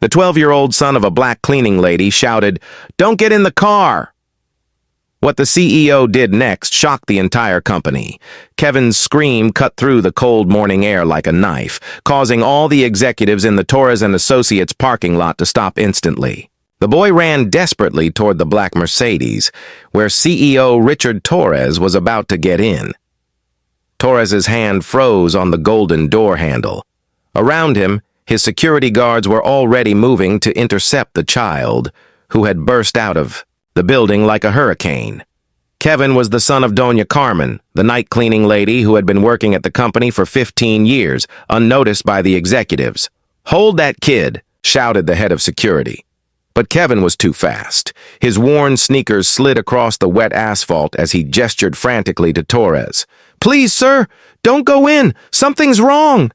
The 12-year-old son of a black cleaning lady shouted, "Don't get in the car!" What the CEO did next shocked the entire company. Kevin's scream cut through the cold morning air like a knife, causing all the executives in the Torres and Associates parking lot to stop instantly. The boy ran desperately toward the black Mercedes, where CEO Richard Torres was about to get in. Torres's hand froze on the golden door handle. Around him, his security guards were already moving to intercept the child, who had burst out of the building like a hurricane. Kevin was the son of Doña Carmen, the night cleaning lady who had been working at the company for 15 years, unnoticed by the executives. "Hold that kid," shouted the head of security. But Kevin was too fast. His worn sneakers slid across the wet asphalt as he gestured frantically to Torres. "Please, sir, don't go in. Something's wrong."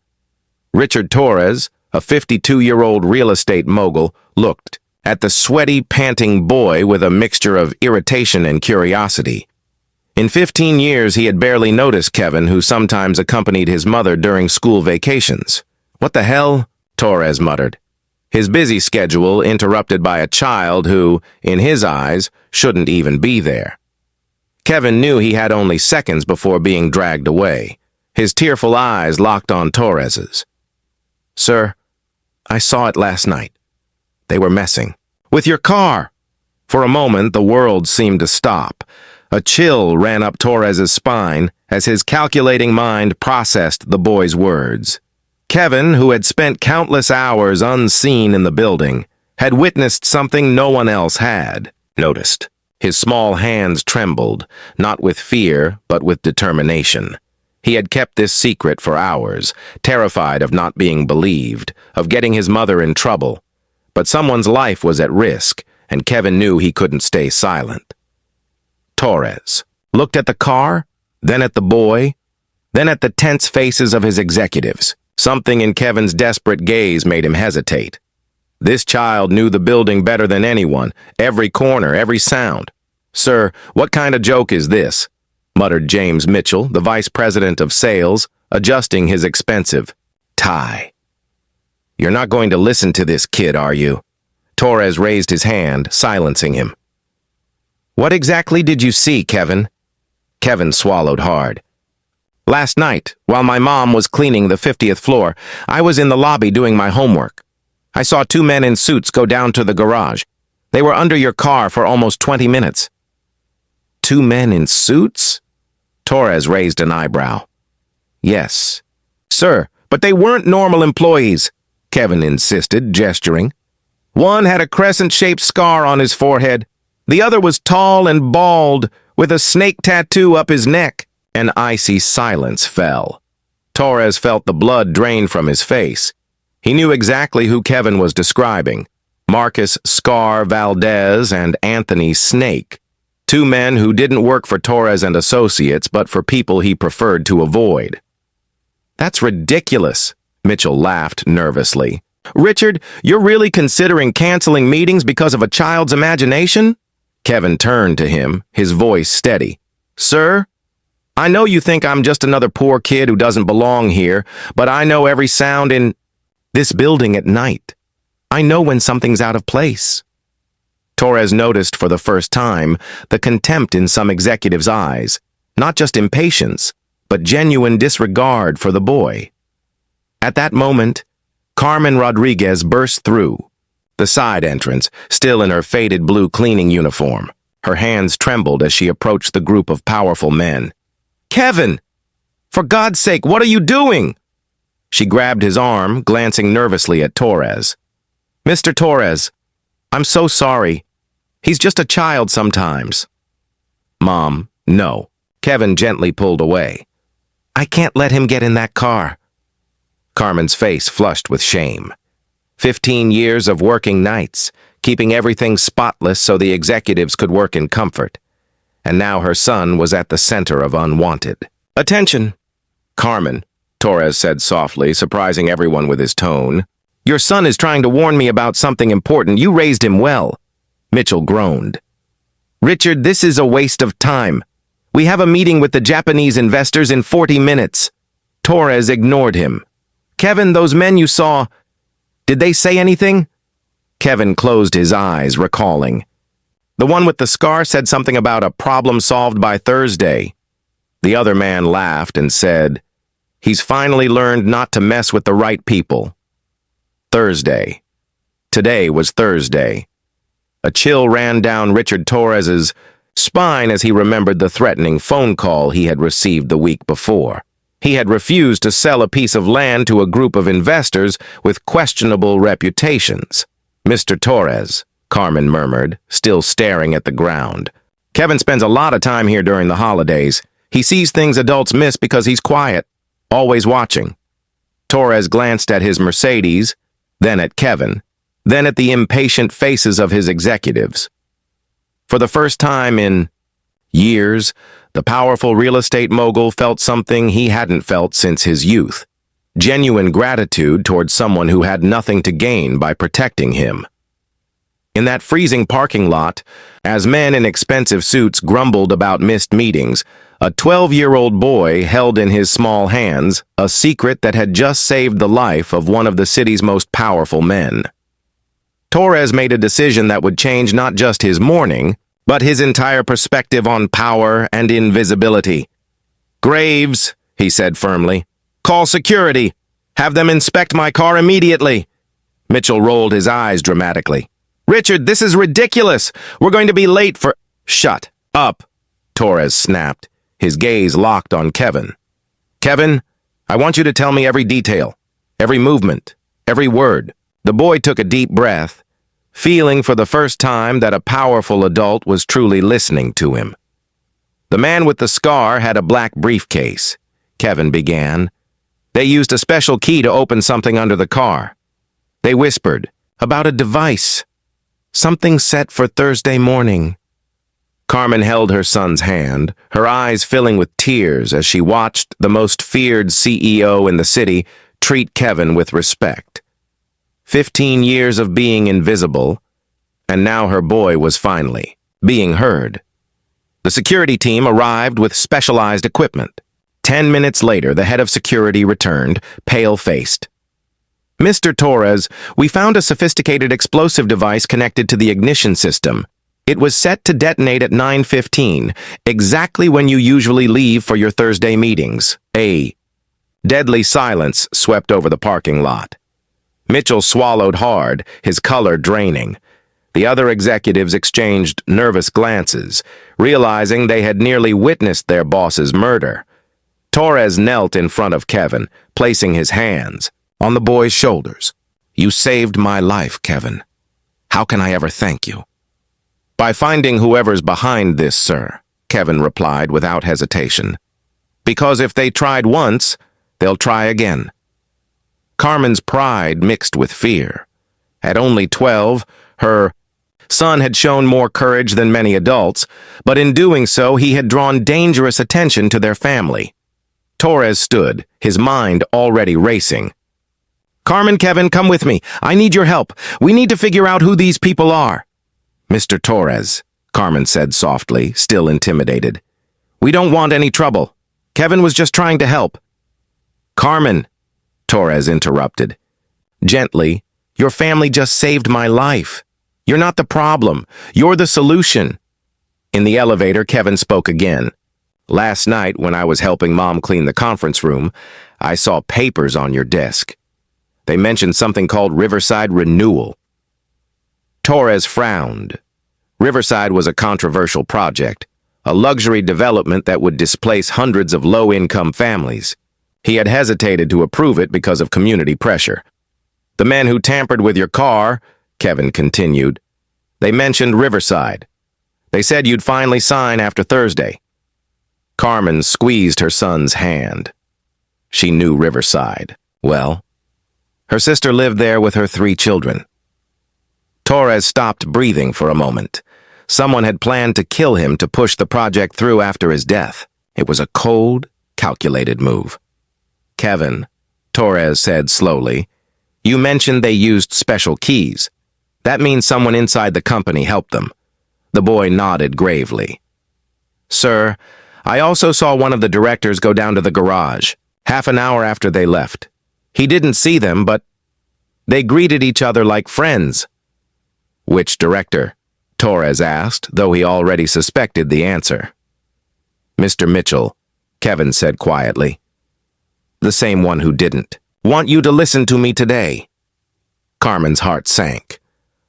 Richard Torres, a 52-year-old real estate mogul, looked at the sweaty, panting boy with a mixture of irritation and curiosity. In 15 years, he had barely noticed Kevin, who sometimes accompanied his mother during school vacations. "What the hell?" Torres muttered, his busy schedule interrupted by a child who, in his eyes, shouldn't even be there. Kevin knew he had only seconds before being dragged away. His tearful eyes locked on Torres's. "Sir, I saw it last night. They were messing with your car." For a moment, the world seemed to stop. A chill ran up Torres's spine as his calculating mind processed the boy's words. Kevin, who had spent countless hours unseen in the building, had witnessed something no one else had noticed. His small hands trembled, not with fear, but with determination. He had kept this secret for hours, terrified of not being believed, of getting his mother in trouble. But someone's life was at risk, and Kevin knew he couldn't stay silent. Torres looked at the car, then at the boy, then at the tense faces of his executives. Something in Kevin's desperate gaze made him hesitate. This child knew the building better than anyone, every corner, every sound. "Sir, what kind of joke is this?" muttered James Mitchell, the vice president of sales, adjusting his expensive tie. "You're not going to listen to this kid, are you?" Torres raised his hand, silencing him. "What exactly did you see, Kevin?" Kevin swallowed hard. "Last night, while my mom was cleaning the 50th floor, I was in the lobby doing my homework. I saw two men in suits go down to the garage. They were under your car for almost 20 minutes. "Two men in suits?" Torres raised an eyebrow. "Yes." "Sir, but they weren't normal employees," Kevin insisted, gesturing. "One had a crescent-shaped scar on his forehead. The other was tall and bald, with a snake tattoo up his neck." An icy silence fell. Torres felt the blood drain from his face. He knew exactly who Kevin was describing: Marcus Scar Valdez and Anthony Snake. Two men who didn't work for Torres and Associates, but for people he preferred to avoid. "That's ridiculous," Mitchell laughed nervously. "Richard, you're really considering canceling meetings because of a child's imagination?" Kevin turned to him, his voice steady. "Sir, I know you think I'm just another poor kid who doesn't belong here, but I know every sound in this building at night. I know when something's out of place." Torres noticed for the first time the contempt in some executives' eyes, not just impatience, but genuine disregard for the boy. At that moment, Carmen Rodriguez burst through the side entrance, still in her faded blue cleaning uniform. Her hands trembled as she approached the group of powerful men. "Kevin! For God's sake, what are you doing?" She grabbed his arm, glancing nervously at Torres. "Mr. Torres, I'm so sorry. He's just a child sometimes." "Mom, no." Kevin gently pulled away. "I can't let him get in that car." Carmen's face flushed with shame. 15 years of working nights, keeping everything spotless so the executives could work in comfort. And now her son was at the center of unwanted attention. "Carmen," Torres said softly, surprising everyone with his tone. "Your son is trying to warn me about something important. You raised him well." Mitchell groaned. "Richard, this is a waste of time. We have a meeting with the Japanese investors in 40 minutes. Torres ignored him. "Kevin, those men you saw, did they say anything?" Kevin closed his eyes, recalling. The one with the scar said something about a problem solved by Thursday. The other man laughed and said, "He's finally learned not to mess with the right people." Thursday. Today was Thursday. A chill ran down Richard Torres's spine as he remembered the threatening phone call he had received the week before. He had refused to sell a piece of land to a group of investors with questionable reputations. "Mr. Torres," Carmen murmured, still staring at the ground. "Kevin spends a lot of time here during the holidays. He sees things adults miss because he's quiet, always watching." Torres glanced at his Mercedes, then at Kevin, then at the impatient faces of his executives. For the first time in years, the powerful real estate mogul felt something he hadn't felt since his youth. Genuine gratitude towards someone who had nothing to gain by protecting him. In that freezing parking lot, as men in expensive suits grumbled about missed meetings, a 12-year-old boy held in his small hands a secret that had just saved the life of one of the city's most powerful men. Torres made a decision that would change not just his morning, but his entire perspective on power and invisibility. "Graves," he said firmly, "call security. Have them inspect my car immediately." Mitchell rolled his eyes dramatically. "Richard, this is ridiculous. We're going to be late for—" "Shut up," Torres snapped, his gaze locked on Kevin. "Kevin, I want you to tell me every detail, every movement, every word." The boy took a deep breath, feeling for the first time that a powerful adult was truly listening to him. "The man with the scar had a black briefcase," Kevin began. "They used a special key to open something under the car. They whispered about a device, something set for Thursday morning." Carmen held her son's hand, her eyes filling with tears as she watched the most feared CEO in the city treat Kevin with respect. 15 years of being invisible, and now her boy was finally being heard. The security team arrived with specialized equipment. 10 minutes later, the head of security returned, pale-faced. "Mr. Torres, we found a sophisticated explosive device connected to the ignition system. It was set to detonate at 9:15, exactly when you usually leave for your Thursday meetings." A deadly silence swept over the parking lot. Mitchell swallowed hard, his color draining. The other executives exchanged nervous glances, realizing they had nearly witnessed their boss's murder. Torres knelt in front of Kevin, placing his hands on the boy's shoulders. "You saved my life, Kevin. How can I ever thank you?" "By finding whoever's behind this, sir," Kevin replied without hesitation. "Because if they tried once, they'll try again." Carmen's pride mixed with fear. At only 12, her son had shown more courage than many adults, but in doing so, he had drawn dangerous attention to their family. Torres stood, his mind already racing. "Carmen, Kevin, come with me. I need your help. We need to figure out who these people are." "Mr. Torres," Carmen said softly, still intimidated. "We don't want any trouble. Kevin was just trying to help." "Carmen," Torres interrupted. Gently, "Your family just saved my life. You're not the problem. You're the solution." In the elevator, Kevin spoke again. "Last night, when I was helping Mom clean the conference room, I saw papers on your desk. They mentioned something called Riverside Renewal." Torres frowned. Riverside was a controversial project, a luxury development that would displace hundreds of low-income families. He had hesitated to approve it because of community pressure. "The men who tampered with your car," Kevin continued, "they mentioned Riverside. They said you'd finally sign after Thursday." Carmen squeezed her son's hand. She knew Riverside well. Her sister lived there with her 3 children. Torres stopped breathing for a moment. Someone had planned to kill him to push the project through after his death. It was a cold, calculated move. "Kevin," Torres said slowly, "you mentioned they used special keys. That means someone inside the company helped them." The boy nodded gravely. "Sir, I also saw one of the directors go down to the garage, half an hour after they left. He didn't see them, but they greeted each other like friends." Which director? Torres asked, though he already suspected the answer. Mr. Mitchell, Kevin said quietly. The same one who didn't. Want you to listen to me today. Carmen's heart sank.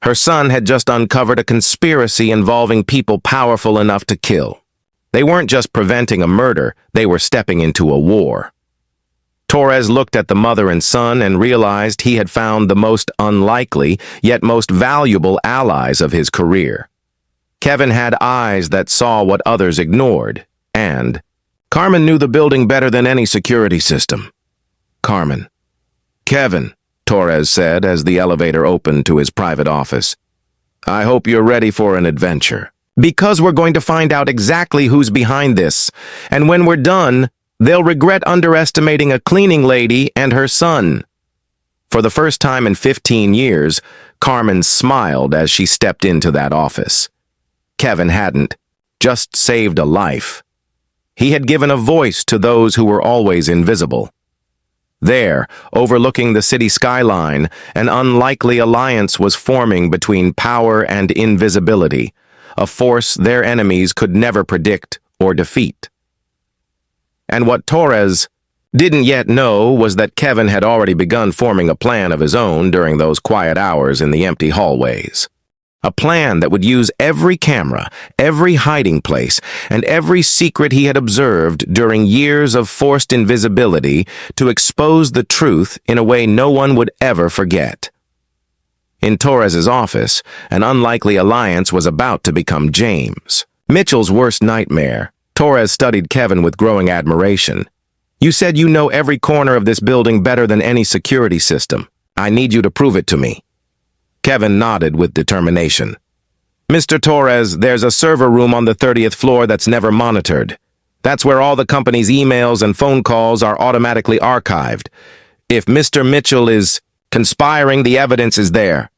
Her son had just uncovered a conspiracy involving people powerful enough to kill. They weren't just preventing a murder, they were stepping into a war. Torres looked at the mother and son and realized he had found the most unlikely, yet most valuable allies of his career. Kevin had eyes that saw what others ignored, and Carmen knew the building better than any security system. Carmen. Kevin, Torres said as the elevator opened to his private office. I hope you're ready for an adventure. Because we're going to find out exactly who's behind this, and when we're done, they'll regret underestimating a cleaning lady and her son. For the first time in 15 years, Carmen smiled as she stepped into that office. Kevin hadn't just saved a life. He had given a voice to those who were always invisible. There, overlooking the city skyline, an unlikely alliance was forming between power and invisibility, a force their enemies could never predict or defeat. And what Torres didn't yet know was that Kevin had already begun forming a plan of his own during those quiet hours in the empty hallways. A plan that would use every camera, every hiding place, and every secret he had observed during years of forced invisibility to expose the truth in a way no one would ever forget. In Torres's office, an unlikely alliance was about to become James, Mitchell's worst nightmare. Torres studied Kevin with growing admiration. You said you know every corner of this building better than any security system. I need you to prove it to me. Kevin nodded with determination. Mr. Torres, there's a server room on the 30th floor that's never monitored. That's where all the company's emails and phone calls are automatically archived. If Mr. Mitchell is conspiring, the evidence is there.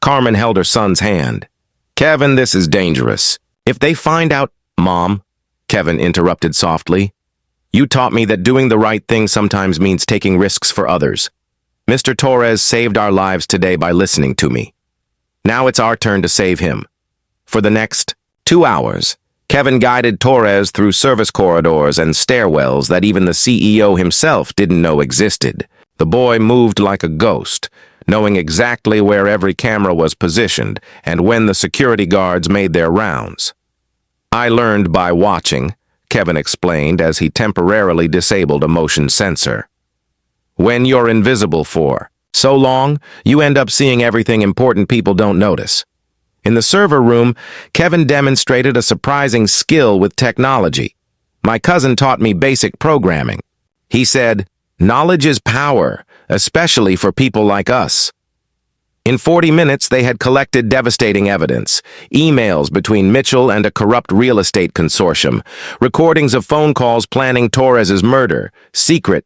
Carmen held her son's hand. Kevin, this is dangerous. If they find out, Mom, Kevin interrupted softly. You taught me that doing the right thing sometimes means taking risks for others. Mr. Torres saved our lives today by listening to me. Now it's our turn to save him. For the next 2 hours, Kevin guided Torres through service corridors and stairwells that even the CEO himself didn't know existed. The boy moved like a ghost, knowing exactly where every camera was positioned and when the security guards made their rounds. I learned by watching, Kevin explained as he temporarily disabled a motion sensor. When you're invisible for so long, you end up seeing everything important people don't notice. In the server room, Kevin demonstrated a surprising skill with technology. My cousin taught me basic programming. He said, knowledge is power, especially for people like us. In 40 minutes, they had collected devastating evidence, emails between Mitchell and a corrupt real estate consortium, recordings of phone calls planning Torres's murder, secret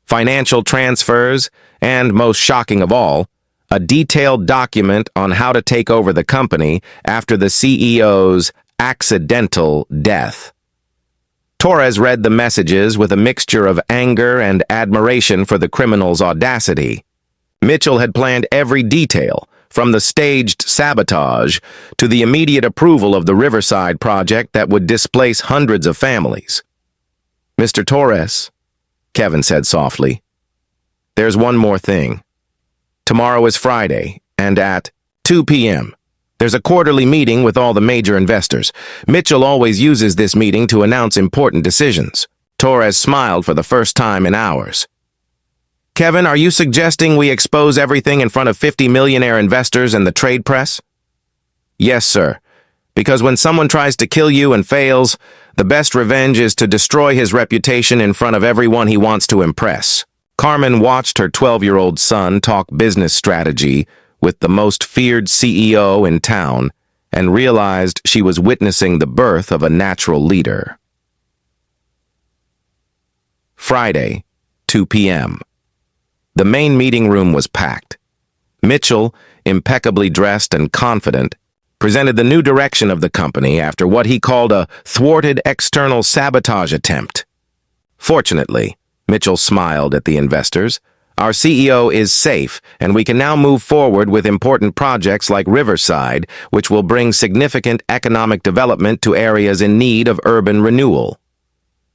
financial transfers, and, most shocking of all, a detailed document on how to take over the company after the CEO's accidental death. Torres read the messages with a mixture of anger and admiration for the criminal's audacity. Mitchell had planned every detail, from the staged sabotage to the immediate approval of the Riverside project that would displace hundreds of families. Mr. Torres, Kevin said softly, there's one more thing. Tomorrow is Friday, and at 2 p.m., there's a quarterly meeting with all the major investors. Mitchell always uses this meeting to announce important decisions. Torres smiled for the first time in hours. Kevin, are you suggesting we expose everything in front of 50 millionaire investors and the trade press? Yes, sir. Because when someone tries to kill you and fails, the best revenge is to destroy his reputation in front of everyone he wants to impress. Carmen watched her 12-year-old son talk business strategy with the most feared CEO in town and realized she was witnessing the birth of a natural leader. Friday, 2 p.m. The main meeting room was packed. Mitchell, impeccably dressed and confident, presented the new direction of the company after what he called a thwarted external sabotage attempt. Fortunately, Mitchell smiled at the investors. Our CEO is safe, and we can now move forward with important projects like Riverside, which will bring significant economic development to areas in need of urban renewal.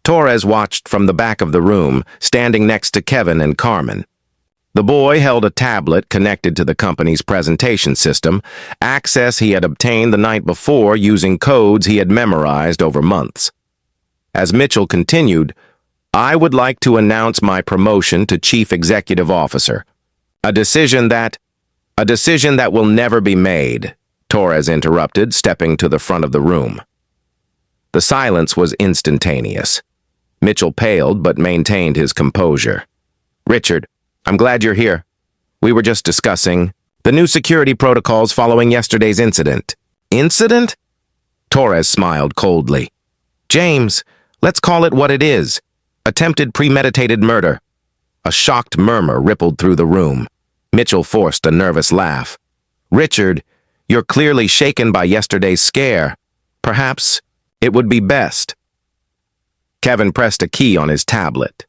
Torres watched from the back of the room, standing next to Kevin and Carmen. The boy held a tablet connected to the company's presentation system, access he had obtained the night before using codes he had memorized over months. As Mitchell continued, "I would like to announce my promotion to Chief Executive Officer. A decision that will never be made," Torres interrupted, stepping to the front of the room. The silence was instantaneous. Mitchell paled but maintained his composure. "Richard, I'm glad you're here. We were just discussing the new security protocols following yesterday's incident." "Incident?" Torres smiled coldly. "James, let's call it what it is. Attempted premeditated murder." A shocked murmur rippled through the room. Mitchell forced a nervous laugh. "Richard, you're clearly shaken by yesterday's scare. Perhaps it would be best." Kevin pressed a key on his tablet.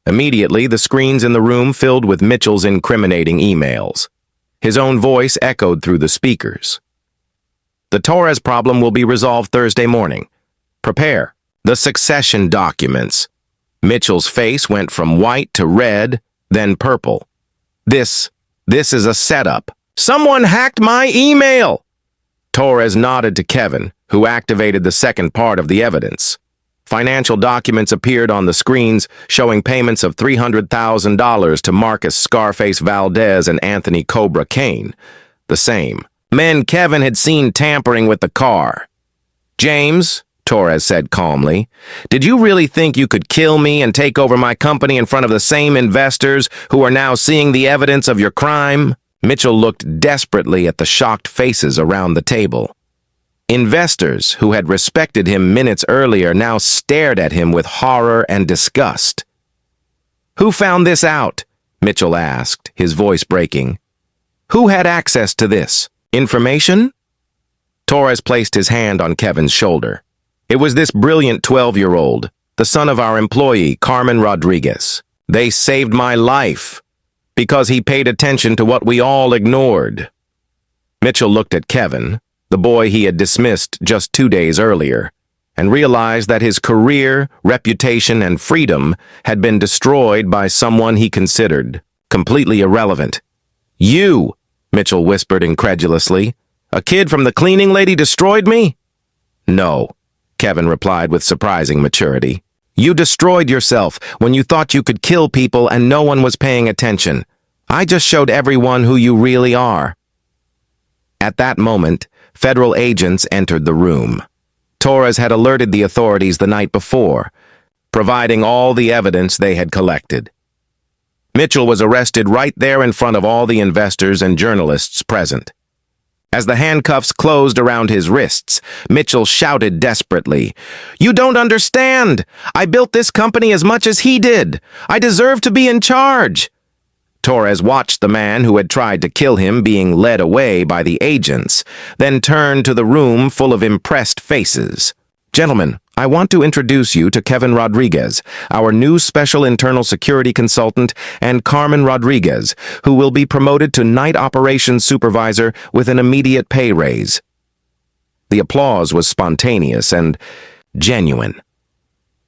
Immediately, the screens in the room filled with Mitchell's incriminating emails. His own voice echoed through the speakers. "The Torres problem will be resolved Thursday morning. Prepare the succession documents." Mitchell's face went from white to red, then purple. This is a setup. "Someone hacked my email!" Torres nodded to Kevin, who activated the second part of the evidence. Financial documents appeared on the screens showing payments of $300,000 to Marcus Scarface Valdez and Anthony Cobra Kane. The same men Kevin had seen tampering with the car. "James," Torres said calmly, "did you really think you could kill me and take over my company in front of the same investors who are now seeing the evidence of your crime?" Mitchell looked desperately at the shocked faces around the table. Investors who had respected him minutes earlier now stared at him with horror and disgust. "Who found this out?" Mitchell asked, his voice breaking. "Who had access to this information?" Torres placed his hand on Kevin's shoulder. "It was this brilliant 12-year-old, the son of our employee, Carmen Rodriguez. They saved my life because he paid attention to what we all ignored." Mitchell looked at Kevin, the boy he had dismissed just 2 days earlier, and realized that his career, reputation, and freedom had been destroyed by someone he considered completely irrelevant. "You," Mitchell whispered incredulously, "a kid from the cleaning lady destroyed me?" "No," Kevin replied with surprising maturity. "You destroyed yourself when you thought you could kill people and no one was paying attention. I just showed everyone who you really are." At that moment, federal agents entered the room. Torres had alerted the authorities the night before, providing all the evidence they had collected. Mitchell was arrested right there in front of all the investors and journalists present. As the handcuffs closed around his wrists, Mitchell shouted desperately, "You don't understand! I built this company as much as he did! I deserve to be in charge!" Torres watched the man who had tried to kill him being led away by the agents, then turned to the room full of impressed faces. "Gentlemen, I want to introduce you to Kevin Rodriguez, our new special internal security consultant, and Carmen Rodriguez, who will be promoted to night operations supervisor with an immediate pay raise." The applause was spontaneous and genuine.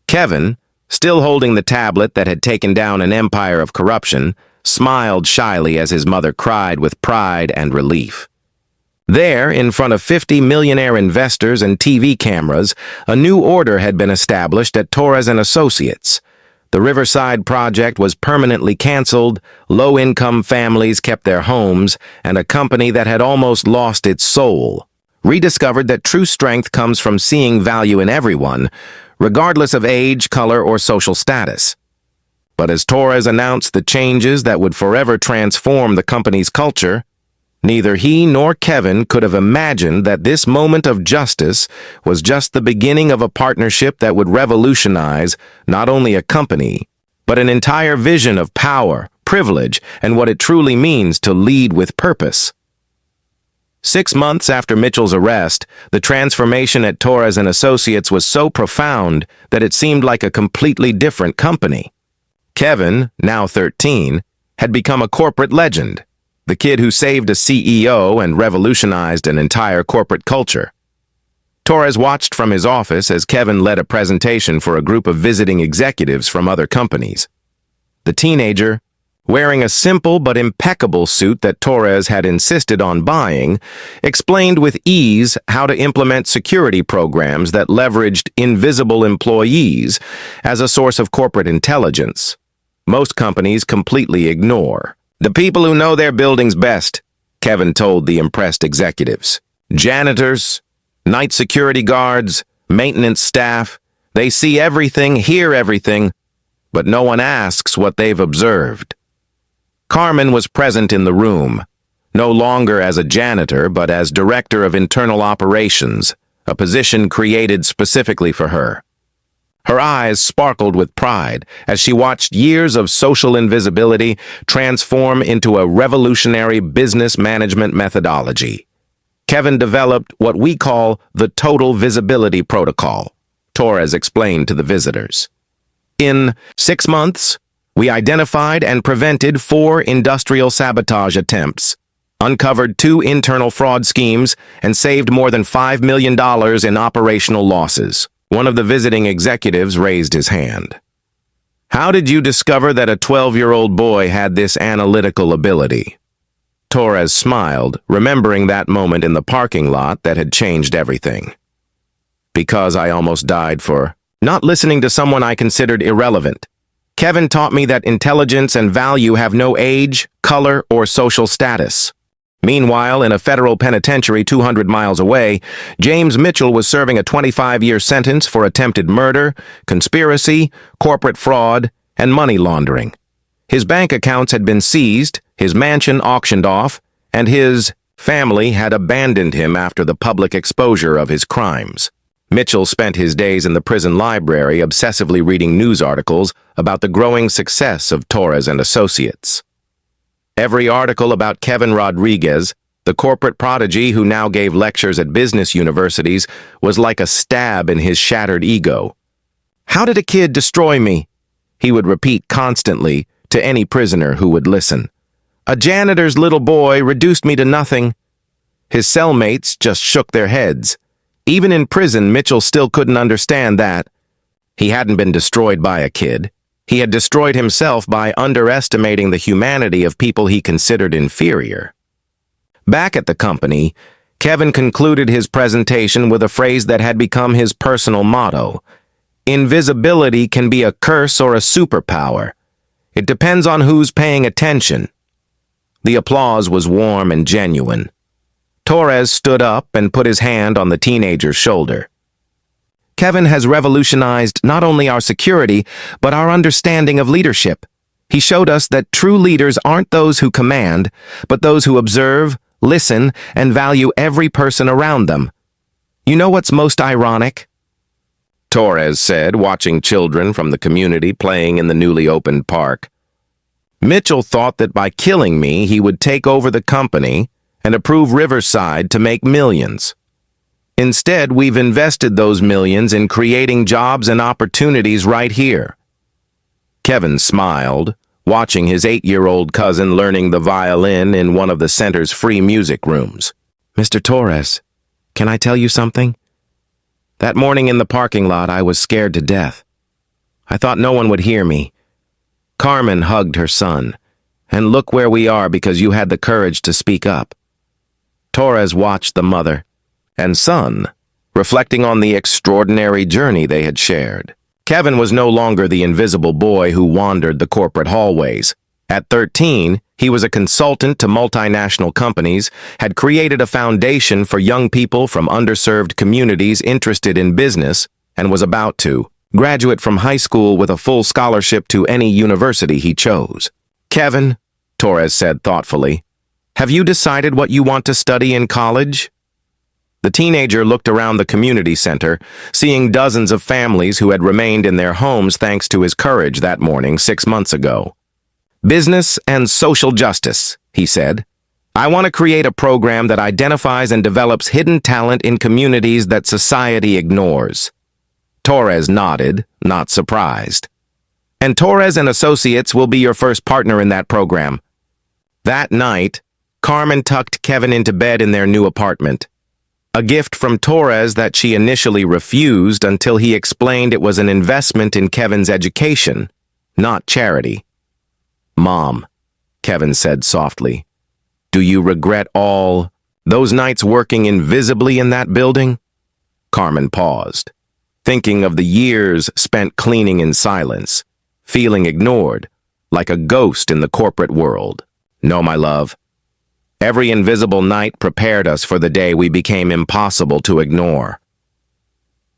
Kevin, still holding the tablet that had taken down an empire of corruption, smiled shyly as his mother cried with pride and relief. There, in front of 50 millionaire investors and TV cameras, a new order had been established at Torres & Associates. The Riverside project was permanently canceled, low-income families kept their homes, and a company that had almost lost its soul rediscovered that true strength comes from seeing value in everyone, regardless of age, color, or social status. But as Torres announced the changes that would forever transform the company's culture, neither he nor Kevin could have imagined that this moment of justice was just the beginning of a partnership that would revolutionize not only a company, but an entire vision of power, privilege, and what it truly means to lead with purpose. 6 months after Mitchell's arrest, the transformation at Torres & Associates was so profound that it seemed like a completely different company. Kevin, now 13, had become a corporate legend, the kid who saved a CEO and revolutionized an entire corporate culture. Torres watched from his office as Kevin led a presentation for a group of visiting executives from other companies. The teenager, wearing a simple but impeccable suit that Torres had insisted on buying, explained with ease how to implement security programs that leveraged invisible employees as a source of corporate intelligence. Most companies completely ignore. "The people who know their buildings best," Kevin told the impressed executives. "Janitors, night security guards, maintenance staff, they see everything, hear everything, but no one asks what they've observed." Carmen was present in the room, no longer as a janitor, but as Director of Internal Operations, a position created specifically for her. Her eyes sparkled with pride as she watched years of social invisibility transform into a revolutionary business management methodology. Kevin developed what we call the Total Visibility Protocol, Torres explained to the visitors. In 6 months, we identified and prevented 4 industrial sabotage attempts, uncovered 2 internal fraud schemes, and saved more than $5 million in operational losses. One of the visiting executives raised his hand. "How did you discover that a 12-year-old boy had this analytical ability?" Torres smiled, remembering that moment in the parking lot that had changed everything. "Because I almost died for not listening to someone I considered irrelevant. Kevin taught me that intelligence and value have no age, color, or social status." Meanwhile, in a federal penitentiary 200 miles away, James Mitchell was serving a 25-year sentence for attempted murder, conspiracy, corporate fraud, and money laundering. His bank accounts had been seized, his mansion auctioned off, and his family had abandoned him after the public exposure of his crimes. Mitchell spent his days in the prison library obsessively reading news articles about the growing success of Torres and Associates. Every article about Kevin Rodriguez, the corporate prodigy who now gave lectures at business universities, was like a stab in his shattered ego. "How did a kid destroy me?" he would repeat constantly to any prisoner who would listen. "A janitor's little boy reduced me to nothing." His cellmates just shook their heads. Even in prison, Mitchell still couldn't understand that. He hadn't been destroyed by a kid. He had destroyed himself by underestimating the humanity of people he considered inferior. Back at the company, Kevin concluded his presentation with a phrase that had become his personal motto. "Invisibility can be a curse or a superpower. It depends on who's paying attention." The applause was warm and genuine. Torres stood up and put his hand on the teenager's shoulder. "Kevin has revolutionized not only our security, but our understanding of leadership. He showed us that true leaders aren't those who command, but those who observe, listen, and value every person around them. You know what's most ironic?" Torres said, watching children from the community playing in the newly opened park. "Mitchell thought that by killing me, he would take over the company and approve Riverside to make millions. Instead, we've invested those millions in creating jobs and opportunities right here." Kevin smiled, watching his 8-year-old cousin learning the violin in one of the center's free music rooms. "Mr. Torres, can I tell you something? That morning in the parking lot, I was scared to death. I thought no one would hear me. Carmen hugged her son, and look where we are because you had the courage to speak up." Torres watched the mother and son, reflecting on the extraordinary journey they had shared. Kevin was no longer the invisible boy who wandered the corporate hallways. At 13, he was a consultant to multinational companies, had created a foundation for young people from underserved communities interested in business, and was about to graduate from high school with a full scholarship to any university he chose. "Kevin," Torres said thoughtfully, "have you decided what you want to study in college?" The teenager looked around the community center, seeing dozens of families who had remained in their homes thanks to his courage that morning 6 months ago. "Business and social justice," he said. "I want to create a program that identifies and develops hidden talent in communities that society ignores." Torres nodded, not surprised. And Torres and Associates will be your first partner in that program. That night, Carmen tucked Kevin into bed in their new apartment. A gift from Torres that she initially refused until he explained it was an investment in Kevin's education, not charity. "Mom," Kevin said softly, "do you regret all those nights working invisibly in that building?" Carmen paused, thinking of the years spent cleaning in silence, feeling ignored, like a ghost in the corporate world. "No, my love. Every invisible night prepared us for the day we became impossible to ignore."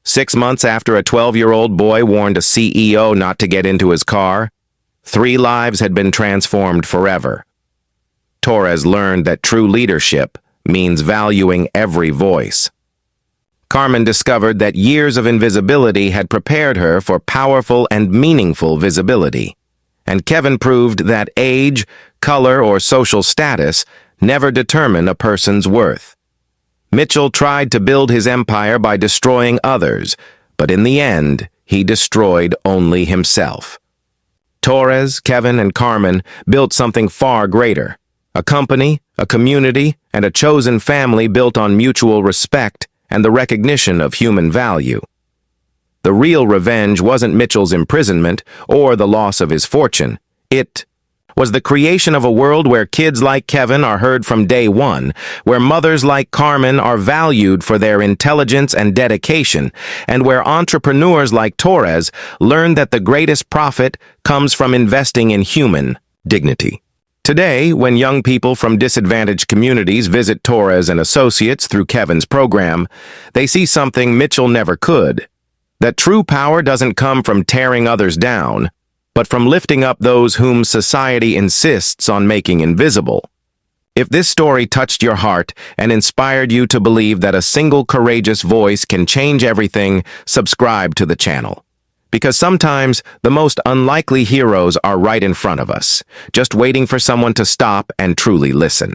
6 months after a 12-year-old boy warned a CEO not to get into his car, 3 lives had been transformed forever. Torres learned that true leadership means valuing every voice. Carmen discovered that years of invisibility had prepared her for powerful and meaningful visibility. And Kevin proved that age, color, or social status never determine a person's worth. Mitchell tried to build his empire by destroying others, but in the end, he destroyed only himself. Torres, Kevin, and Carmen built something far greater: a company, a community, and a chosen family built on mutual respect and the recognition of human value. The real revenge wasn't Mitchell's imprisonment or the loss of his fortune. It was the creation of a world where kids like Kevin are heard from day one, where mothers like Carmen are valued for their intelligence and dedication, and where entrepreneurs like Torres learn that the greatest profit comes from investing in human dignity. Today, when young people from disadvantaged communities visit Torres and Associates through Kevin's program, they see something Mitchell never could: that true power doesn't come from tearing others down, but from lifting up those whom society insists on making invisible. If this story touched your heart and inspired you to believe that a single courageous voice can change everything, subscribe to the channel. Because sometimes the most unlikely heroes are right in front of us, just waiting for someone to stop and truly listen.